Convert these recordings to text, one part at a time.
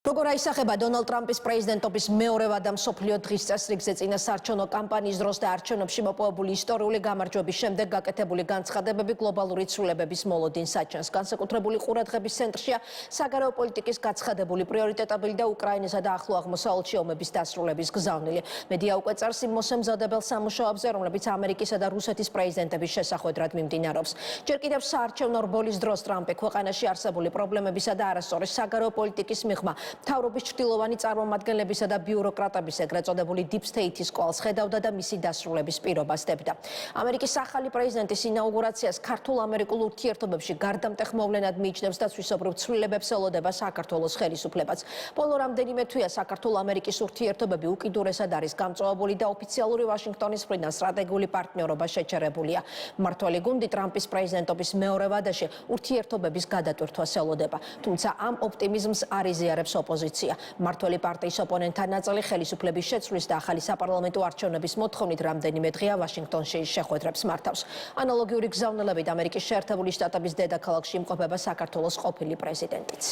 როგორ აისახება დონალდ ტრამპის პრეზიდენტობის მეორევა და მსოფლიო დღის წესრიგზე წინა საარჩევნო კამპანიის დროს და არჩევნებში მოპოვებული ისტორიული გამარჯვების შემდეგ გაკეთებული განცხადებები გლობალური ცვლილებების მოლოდინს აჩენს. განსაკუთრებული ყურადღების ცენტრშია საგარეო პოლიტიკის გაცხადებული პრიორიტეტები და უკრაინასა და ახლო აღმოსავლეთში ომების დასრულების გზავნილი. მედია უკვე წერს იმ მოსამზადებელ სამუშაოებზე, რომლებიც ამერიკისა და რუსეთის პრეზიდენტების შესახვედრად მიმდინარეობს. ჯერ კიდევ საარჩევნო რბოლის დროს ტრამპი ქვეყანაში არსებული პრობლემებისა და არასწორი საგარეო პოლიტიკის მიღმა მთავრობის ჩრდილოვანი წარმომადგენლებისა და ბიუროკრატების ეგრეთ წოდებული Deep State-ის კვალს ხედავდა და მისი დასრულების პირობას დებდა. ამერიკის ახალი პრეზიდენტის ინაუგურაციას ქართულ-ამერიკულ ურთიერთობებში გარდამტეხ მოვლენად მიიჩნევს და სვისობრივ ცვლილებებს ელოდება საქართველოს ხელისუფლებას. ბოლო რამდენიმე თვეა საქართველო-ამერიკის ურთიერთობები უკიდურესად არის გამწვავებული და ოფიციალური ვაშინგტონის მხრიდან სტრატეგიული პარტნიორობა შეჩერებულია. მმართველი გუნდი ტრამპის პრეზიდენტობის მეორე ვადაში ურთიერთობების გადატვირთვას ელოდება. თუმცა ამ ოპტიმიზმს არ იზიარებს ოპოზიცია. მმართველი პარტიის ოპონენტთა ნაწილი ხელისუფლების შეცვლის და ახალი საპარლამენტო არჩევნების მოთხოვნით რამდენიმე დღეა ვაშინგტონში შეხვედრებს მართავს. ანალოგიური გზავნილებით ამერიკის შეერთებული შტატების დედაქალაქში იმყოფება საქართველოს ყოფილი პრეზიდენტიც.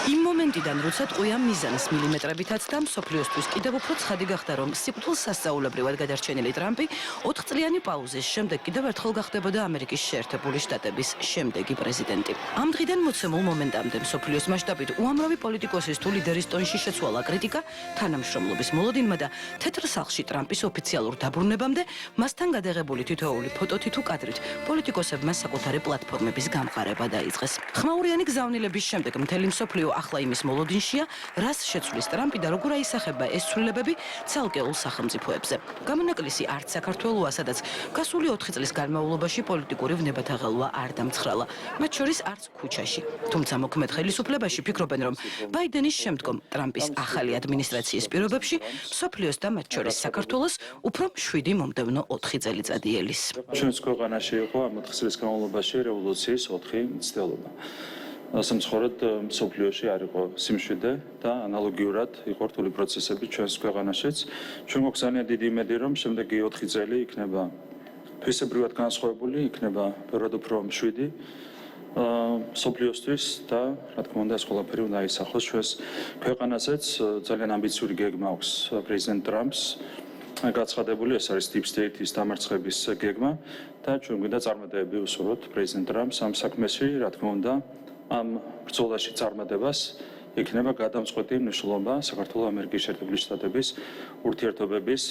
იმ მომენტიდან, როცა ტყვია მიზანს მილიმეტრებითაც და მსოფლიოსთვის კიდევ უფრო ცხადი გახდა, რომ სიკვდილს სასწაულებრივად გადარჩენილი ტრამპი 4 წლიანი პაუზის შემდეგ კიდევ ერთხელ გახდებოდა ამერიკის შეერთებული შტატების შემდეგი პრეზიდენტი. ამ დღიდან მოცემულ მომენტამდე მსოფლიოს მასშტაბით უამრავი პოლიტიკოსის თუ ლიდერის ტონში შეცვალა კრიტიკა თანამშრომლობის მოლოდინმა და თეთრ სახლში ტრამპის ოფიციალურ დაბრუნებამდე მასთან გადაღებული თითოეული ფოტოთი თუ კადრით პოლიტიკოსებმა საკუთარი პლატფორმების გამყარება დაიწყეს. ხმაურიანი გზავნილების შემდეგ მთელი მსოფლიო ახლა იმის მოლოდინშია, რას შეცვლის ტრამპი და როგორ აისახება ეს ცვლილებები ცალკეულ სახელმწიფოებზე. გამონაკლისი არც საქართველოა, სადაც გასული 4 წლის განმავლობაში პოლიტიკური ვნებათა ღელვა არ დამცხრალა, მათ შორის არც ქუჩაში. თუმცა მოქმედ ხელისუფლებაში ფიქრობენ, რომ ბაიდენის შემდგომ ტრამპის ახალი ადმინისტრაციის პირობებში მსოფლიოს და მათ შორის საქართველოს უფრო მშვიდი მომდევნო 4 წელიწადი ელის. ჩვენს ქვეყანაში იყო ამ 4 წლის განმავლობაში რევოლუციის 4 მცდელობა. სამწუხაროდ მსოფლიოში არ იყო სიმშვიდე და ანალოგიურად იყო რთული პროცესები ჩვენს ქვეყანაშიც. ჩვენ გვაქვს დიდი იმედი, რომ შემდეგი 4 წელი იქნება თვისებრივად განსხვავებული, იქნება ბევრად უფრო მშვიდი მსოფლიოსთვის და რა თქმა უნდა ეს ყველაფერი უნდა აისახოს ჩვენს ქვეყანასაც. ძალიან ამბიციური გეგმა აქვს პრეზიდენტ ტრამპს გაცხადებული, ეს არის Deep State-ის დამარცხების გეგმა და ჩვენ გვინდა წარმატებები უსურვოთ პრეზიდენტ ტრამპს ამ საქმეში, რა თქმა უნდა ამ ბრძოლაში წარმატებას იქნება გადამწყვეტი მნიშვნელობა საქართველოს ამერიკის შეერთებული შტატების ურთიერთობების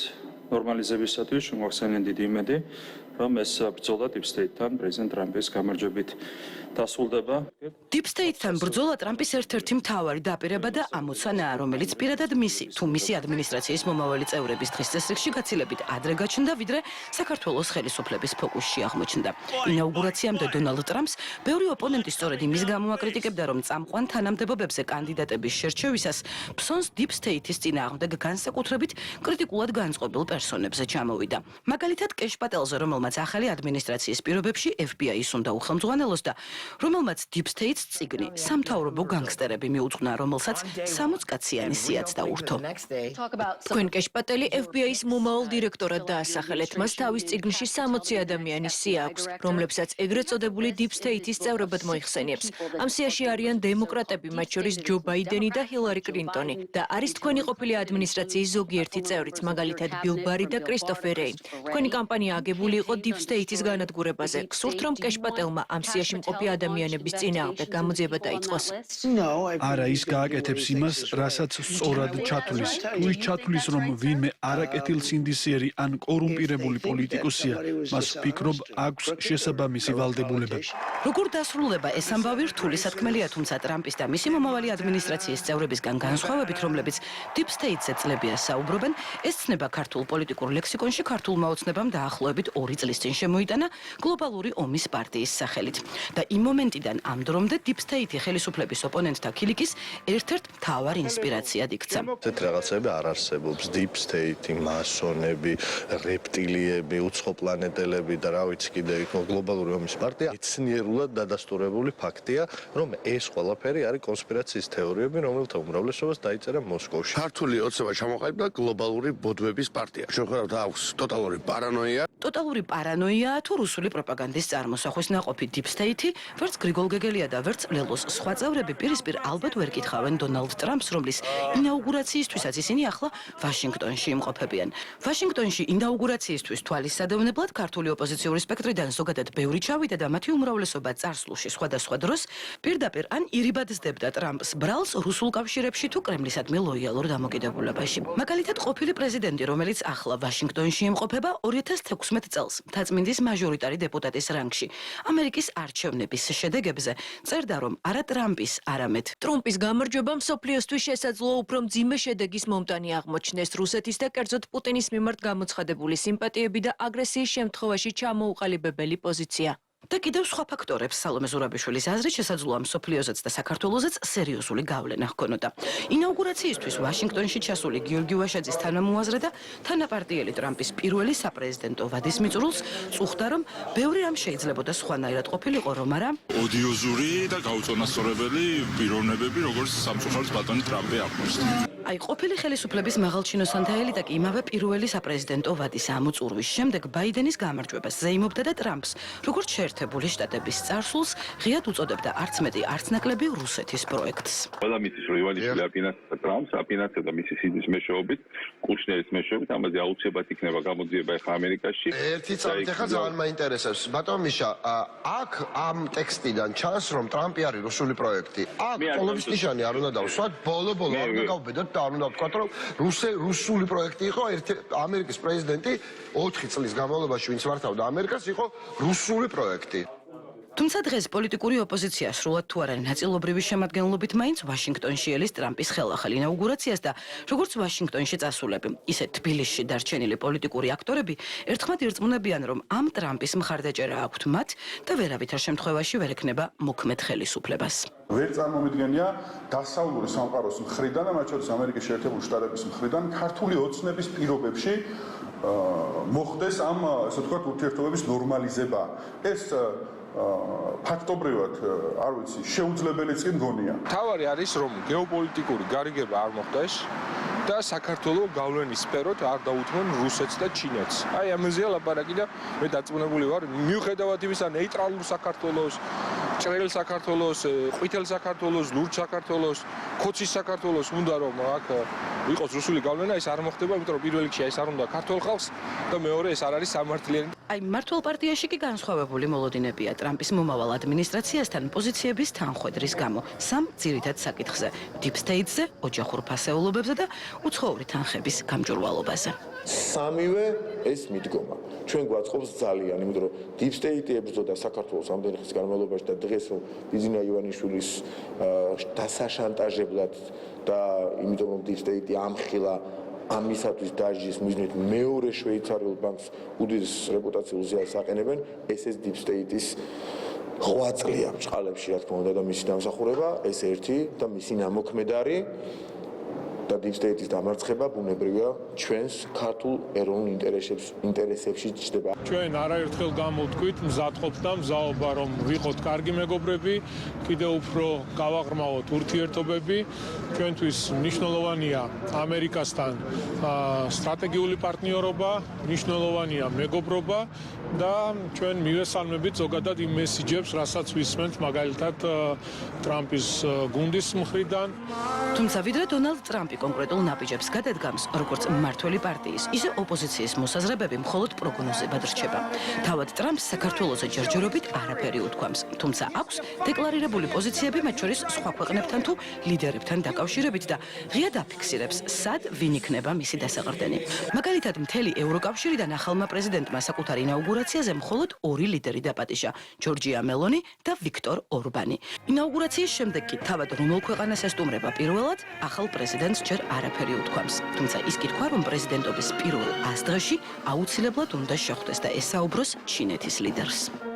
ნორმალიზებისათვის. ჩვენ გვაქვს დიდი იმედი, რომ ეს ბრძოლა Deep State-თან პრეზიდენტ ტრამპის გამარჯვებით დასრულდება. Deep State-თან ბრძოლა ტრამპის ერთ-ერთი მთავარი დაპირება და ამოცანაა, რომელიც პირადად მისი თუ მისი ადმინისტრაციის მომავალი წევრების დღის წესრიგში გაცილებით ადრე გაჩნდა, ვიდრე საქართველოს ხელისუფლების ფოკუსში აღმოჩნდა. ინაუგურაციამდე დონალდ ტრამპს ბევრი ოპონენტი სწორედ იმის გამო აკრიტიკებდა, რომ წამყვან თანამდებობებზე კანდიდატების შერჩევისას ფსონს Deep State-ის წინააღმდეგ განსაკუთრებით კრიტიკულად განწყობილ პერსონებზე ჩამოვიდა. მაგალითად, კეშ პატელზე, რომელმაც ახალი ადმინისტრაციის პირობებში FBI-ს უნდა უხელმძღვანელოს და რომელმაც Deep State-ს წიგნი სამთავრობო განგსტერები მიუძღვნა, რომელსაც 60 კაციანი სიაც დაურთო. თქვენ კეშ პატელი FBI-ს მომავალ დირექტორად დაასახელეთ. მას თავის წიგნში 60 ადამიანის სია აქვს, რომლებსაც ეგრეთ წოდებული Deep State-ის წევრებად მოიხსენიებს. ამ სიაში არიან დემოკრატები, მათ შორის ჯო ბაიდენი და ჰილარი კლინტონი და არის თქვენი ყოფილი ადმინისტრაციის ზოგიერთი წევრიც, მაგალითად ბილ ბარი და კრისტოფერ რეი. თქვენი კამპანია აგებული იყო Deep State-ის განადგურებაზე. გსურთ, რომ კეშ პატელმა ამ სიაში მყოფი ადამიანების წინააღმდეგ გამოძიება დაიწყოს? არა, ის გააკეთებს იმას, რასაც სწორად ჩათვლის. თუ ის ჩათვლის, რომ ვინმე არაკეთილსინდისიერი ან კორუმპირებული პოლიტიკოსია, მას ვფიქრობ, აქვს შესაბამისი ვალდებულება. როგორ დასრულდება ეს ამბავი რთული სათქმელია, თუმცა ტრამპის და მისი მომავალი ადმინისტრაციის წევრებისგან განსხვავებით, რომლებიც Deep State-ზე წლებია საუბრობენ, ეს ცნება ქართულ პოლიტიკურ ლექსიკონში ქართულმა ოცნებამ დაახლოებით 2 წლის წინ შემოიტანა გლობალური ომის პარტიის სახელით. და იმ მომენტიდან ამ დრომდე Deep State-ი ხელისუფლების ოპონენტთა ქილიკის ერთ-ერთ მთავარ ინსპირაციად იქცა. ეს რაღაცები არ არსებობს. Deep State-ი, მასონები, რეპტილიები, უცხოპლანეტელები და რა ვიცი კიდე გლობალური ომის პარტია ეცნიერულად დადასტურებული ფაქტია, რომ ეს ყველაფერი არის კონსპირაციის თეორიები, რომელთა უმრავლესობას დაიწერა მოსკოვში. ქართული ოცნება ჩამოყალიბდა გლობალური ბოდვების პარტია. ჩვენ ხედავთ აქვს ტოტალური პარანოია. ტოტალური პარანოიაა თუ რუსული პროპაგანდის წარმოსახვის ნაყოფი Deep State-ი, ვერც გრიგოლ გეგელია და ვერც ლელოს სხვა წევრები პირისპირ ალბათ ვერ კითხავენ დონალდ ტრამპს, რომლის ინაუგურაციისთვისაც ისინი ახლა ვაშინგტონში იმყოფებიან. ვაშინგტონში ინაუგურაციისთვის თვალის სადევნებლად ქართული ოპოზიციური სპექტრიდან ზოგადად ბევრი ჩავიდა და მათი უმრავლესობა წარსულში სხვადასხვა დროს პირდაპირ ან ირიბად სდებდა ტრამპს ბრალს რუსულ კავშირებში თუ კრემლისადმი ლოიალურ დამოკიდებულებაში. მაგალითად, ყოფილი პრეზიდენტი, რომელიც ახლა ვაშინგტონში იმყოფება 2016 წელს, მთაწმინდის მაჟორიტარი დეპუტატის რანგში, ამერიკის არჩევნების შედეგებზე წერდა, რომ არა ტრამპის, არამედ ტრუმპის გამარჯვება მსოფლიოსთვის შესაძლოა უფრო მძიმე შედეგის მომტანი აღმოჩნდეს რუსეთის და კერძოდ პუტინის მიმართ გამოცხადებული სიმპათიები და აგრესიის შემთხვევაში ჩამოუყალიბებელი პოზიცია. და კიდევ სხვა ფაქტორებს სალომე ზურაბიშვილის აზრით შესაძლოა მსოფლიოზეც და საქართველოზეც სერიოზული გავლენა ჰქონოდა. ინაუგურაციისთვის ვაშინგტონში ჩასული გიორგი ვაშაძის თანამოაზრე და თანაპარტიელი ტრამპის პირველი საპრეზიდენტო ვადის მიწურულს წუხდა, რომ ბევრი რამ შეიძლებოდა სხვანაირად ყოფილიყო, რომ არა ოდიოზური და გაუწონასწორებელი პიროვნებები, როგორც სამწუხაროდ ბატონი ტრამპი აღმოჩნდა. აი, ყოფილი ხელისუფლების მაღალჩინოსანთა ელიტა კი იმავე პირველი საპრეზიდენტო ვადის ამოწურვის შემდეგ ბაიდენის გამარჯვებას ზეიმობდა და ტრამპს, როგორც შეერთებული შტატების წარსულს, ღიად უწოდებდა არც მეტი, არც ნაკლები რუსეთის პროექტს. ყველა მისთვის რომ ივანიშვილი აფინანსებდა ტრამპს, აფინანსებდა მისი სიძის მეშვეობით, კუშნერის მეშვეობით, ამაზე აუცილებლად იქნება გამოძიება ახლა ამერიკაში. ერთი წამით ახლა ძალიან მაინტერესებს. ბატონ მიშა, აქ ამ ტექსტიდან ჩანს, რომ ტრამპი არის რუსული პროექტი. აქ ყოლობის ნიშანი არ უნდა დავსვათ, ბოლო-ბოლო არ უნდა გავბედოთ და არ უნდა ვთქვათ, რომ რუსული პროექტი იყო ამერიკის პრეზიდენტი 4 წლის განმავლობაში, ვინც მართავდა ამერიკას, იყო რუსული პროექტი. თუმცა დღეს პოლიტიკური ოპოზიცია სრულად თუ არა ნაწილობრივი შემადგენლობით მაინც ვაშინგტონში ელის ტრამპის ხელახალ ინაუგურაციას და როგორც ვაშინგტონში წასულები, ისე თბილისში დარჩენილი პოლიტიკური აქტორები ერთხმად ირწმუნებიან, რომ ამ ტრამპის მხარდაჭერა აქვთ მათ და ვერავითარ შემთხვევაში ვერ ექნება მოქმედ ხელისუფლებას. ვერ წარმომიდგენია დასავლური სამყაროს მხრიდან და მათ შორის ამერიკის შეერთებული შტატების მხრიდან ქართული ოცნების პირობებში მოხდეს ამ, ასე ვთქვათ, ურთიერთობების ნორმალიზება. ეს ფაქტობრივად, არ ვიცი, შეუძლებელიც კი მგონია. თავარი არის, რომ გეოპოლიტიკური გარიგება არ მოხდეს და საქართველოს გავლენის სფეროთ არ დაუთმონ რუსეთს და ჩინეთს. აი ამაზეა ლაპარაკი და მე დარწმუნებული ვარ, მიუხედავად იმისა ნეიტრალურ საქართველოს, ჭრელ საქართველოს, ყვითელ საქართველოს, ლურჯ საქართველოს, ქოცის საქართველოს უნდა რომ აქ იყოს რუსული გავლენა, ეს არ მოხდება, იმიტომ რომ პირველ რიგში ეს არ უნდა ქართულ ხალხს და მეორე ეს არ არის სამართლიანი. აი, მართლ პარტიაში კი განსხვავებული მოლოდინებია ტრამპის მომავალ ადმინისტრაციასთან პოზიციების თანხვედრის გამო სამ ძირითად საკითხზე: Deep State-ზე, ოჯახურ ფასეულობებზე და უცხოური თანხების გამჭვირვალობაზე. სამივე ეს მიდგომა ჩვენ გვაწყობს ძალიან, იმიტომ რომ Deep State ებრძოდა საქართველოს ამდენი ხნის განმავლობაში და დღეს რომ ბიზინა ივანიშვილის დასაშანტაჟებლად და იმიტომ რომ Deep State ამხილა ამისათვის დაჟის მიზნით მეორე შვეიცარიულ ბანკს უდიდეს რეპუტაციულ ზიარს აყენებენ, ეს Deep State-ის ღვაწლია ბჭყალებში, რა თქმა უნდა, და მისი დამსახურება, ეს ერთი და მისი ნამოქმედარი და Deep State-ის დამარცხება ბუნებრივია ჩვენს ქართულ ეროვნულ ინტერესებში ჩნდება. ჩვენ არაერთხელ გამოვთქვით, მზადყოფთ და მზაობა რომ ვიყოთ კარგი მეგობრები, კიდევ უფრო გავაღრმავოთ ურთიერთობები. ჩვენთვის მნიშვნელოვანია ამერიკასთან სტრატეგიული პარტნიორობა, მნიშვნელოვანია მეგობრობა და ჩვენ მივესალმებით ზოგადად იმ მესიჯებს, რასაც ვისმენთ მაგალითად ტრამპის გუნდის მხრიდან. თუმცა ვიდრე დონალდ ტრამპი კონკრეტულ ნაბიჯებს გადადგამს, როგორც მმართველი პარტიის, ისე ოპოზიციის მოსაზრებები მხოლოდ პროგნოზებად რჩება. თავად ტრამპს საქართველოზე ჯერჯერობით არაფერი უთქვამს, თუმცა აქვს დეკლარირებული პოზიციები მათ შორის სხვა ქვეყნებთან თუ ლიდერებთან დაკავშირებით და ღიად აფიქსირებს, სად ვინ იქნება მისი დასაყრდენი. მაგალითად, მთელი ევროკავშირიდან ახალმა პრეზიდენტმა საკუთარ ინაუგურაციაზე მხოლოდ 2 ლიდერი დაპატიჟა: ჯორჯია მელონი და ვიქტორ ორბანი. ინაუგურაციის შემდეგ კი თავად რომელ ქვეყანას ესტუმრება პირველად, ახალ პრეზიდენტს ჯერ არაფერი უთქვამს. თუმცა ის კითხვა, რომ პრეზიდენტობის პირველ 100 დღეში აუცილებლად უნდა შეხვდეს და ესაუბროს ჩინეთის ლიდერს.